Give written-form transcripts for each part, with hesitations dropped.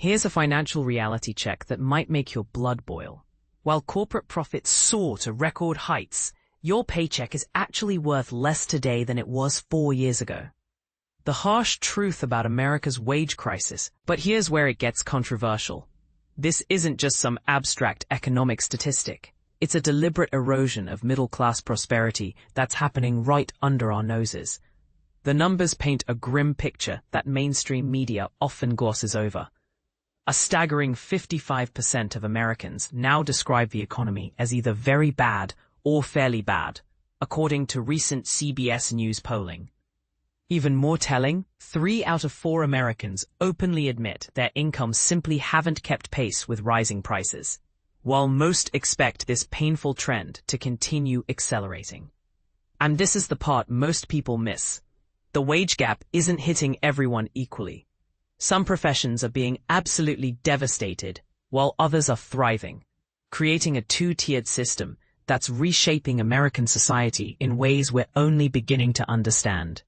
Here's a financial reality check that might make your blood boil. While corporate profits soar to record heights, your paycheck is actually worth less today than it was 4 years ago. The harsh truth about America's wage crisis, but here's where it gets controversial. This isn't just some abstract economic statistic. It's a deliberate erosion of middle-class prosperity that's happening right under our noses. The numbers paint a grim picture that mainstream media often glosses over. A staggering 55% of Americans now describe the economy as either very bad or fairly bad, according to recent CBS News polling. Even more telling, 3 out of 4 Americans openly admit their incomes simply haven't kept pace with rising prices, while most expect this painful trend to continue accelerating. And this is the part most people miss. The wage gap isn't hitting everyone equally. Some professions are being absolutely devastated, while others are thriving, creating a two-tiered system that's reshaping American society in ways we're only beginning to understand.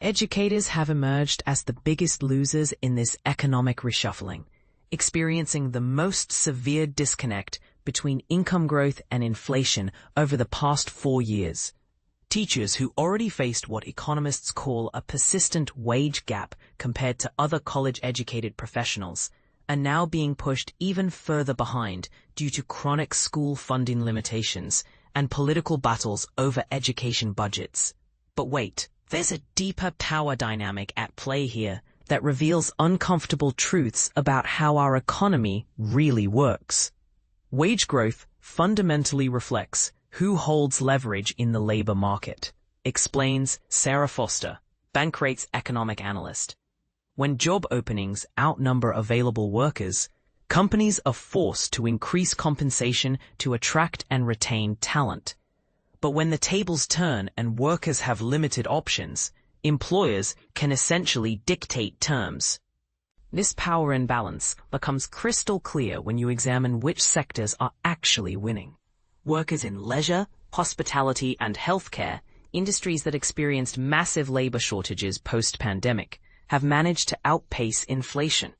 Educators have emerged as the biggest losers in this economic reshuffling, experiencing the most severe disconnect between income growth and inflation over the past 4 years. Teachers who already faced what economists call a persistent wage gap compared to other college-educated professionals are now being pushed even further behind due to chronic school funding limitations and political battles over education budgets. But wait, there's a deeper power dynamic at play here that reveals uncomfortable truths about how our economy really works. Wage growth fundamentally reflects who holds leverage in the labor market, explains Sarah Foster, Bankrate's economic analyst. When job openings outnumber available workers, companies are forced to increase compensation to attract and retain talent. But when the tables turn and workers have limited options, employers can essentially dictate terms. This power imbalance becomes crystal clear when you examine which sectors are actually winning. Workers in leisure, hospitality, and healthcare, industries that experienced massive labor shortages post-pandemic, have managed to outpace inflation.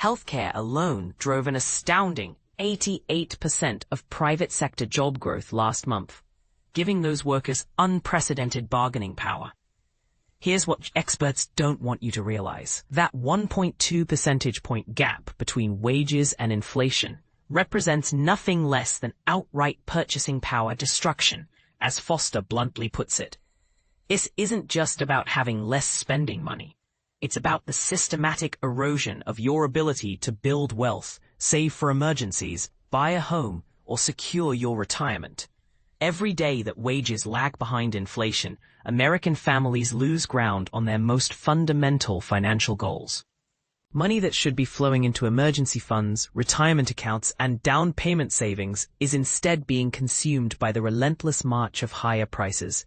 Healthcare alone drove an astounding 88% of private sector job growth last month, giving those workers unprecedented bargaining power. Here's what experts don't want you to realize. That 1.2 percentage point gap between wages and inflation represents nothing less than outright purchasing power destruction, as Foster bluntly puts it. This isn't just about having less spending money. It's about the systematic erosion of your ability to build wealth, save for emergencies, buy a home, or secure your retirement. Every day that wages lag behind inflation, American families lose ground on their most fundamental financial goals. Money that should be flowing into emergency funds, retirement accounts, and down payment savings is instead being consumed by the relentless march of higher prices.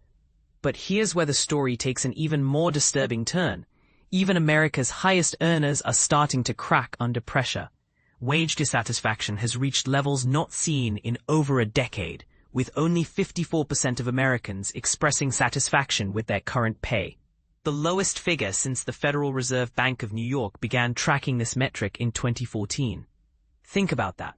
But here's where the story takes an even more disturbing turn. Even America's highest earners are starting to crack under pressure. Wage dissatisfaction has reached levels not seen in over a decade, with only 54% of Americans expressing satisfaction with their current pay. The lowest figure since the Federal Reserve Bank of New York began tracking this metric in 2014. Think about that.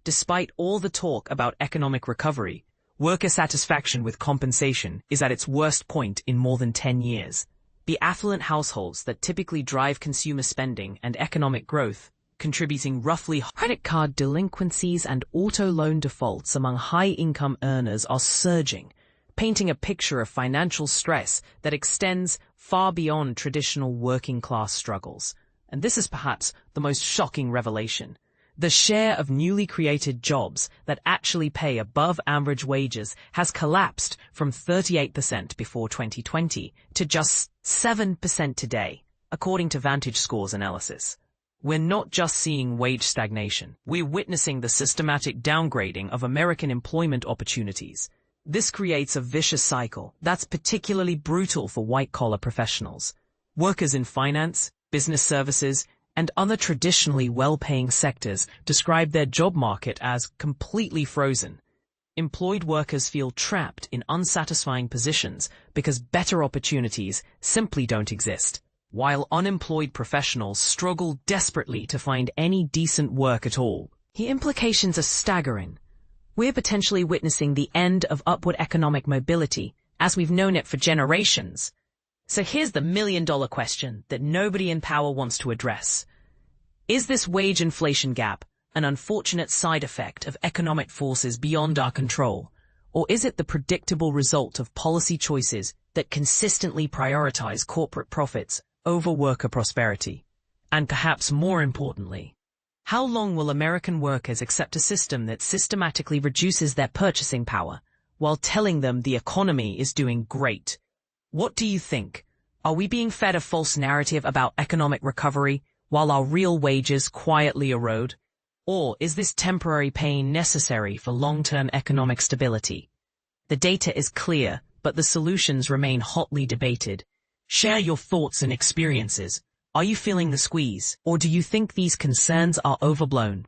Despite all the talk about economic recovery, worker satisfaction with compensation is at its worst point in more than 10 years. The affluent households that typically drive consumer spending and economic growth, contributing roughly credit card delinquencies and auto loan defaults among high-income earners are surging, painting a picture of financial stress that extends far beyond traditional working-class struggles. And this is perhaps the most shocking revelation. The share of newly created jobs that actually pay above average wages has collapsed from 38% before 2020 to just 7% today, according to VantageScore's analysis. We're not just seeing wage stagnation. We're witnessing the systematic downgrading of American employment opportunities. This creates a vicious cycle that's particularly brutal for white-collar professionals. Workers in finance, business services, and other traditionally well-paying sectors describe their job market as completely frozen. Employed workers feel trapped in unsatisfying positions because better opportunities simply don't exist. while unemployed professionals struggle desperately to find any decent work at all. The implications are staggering. We're potentially witnessing the end of upward economic mobility as we've known it for generations. So here's the million-dollar question that nobody in power wants to address. Is this wage inflation gap an unfortunate side effect of economic forces beyond our control, or is it the predictable result of policy choices that consistently prioritize corporate profits over worker prosperity? And perhaps more importantly, how long will American workers accept a system that systematically reduces their purchasing power while telling them the economy is doing great? What do you think? Are we being fed a false narrative about economic recovery while our real wages quietly erode? Or is this temporary pain necessary for long-term economic stability? The data is clear, but the solutions remain hotly debated. Share your thoughts and experiences. Are you feeling the squeeze, or do you think these concerns are overblown?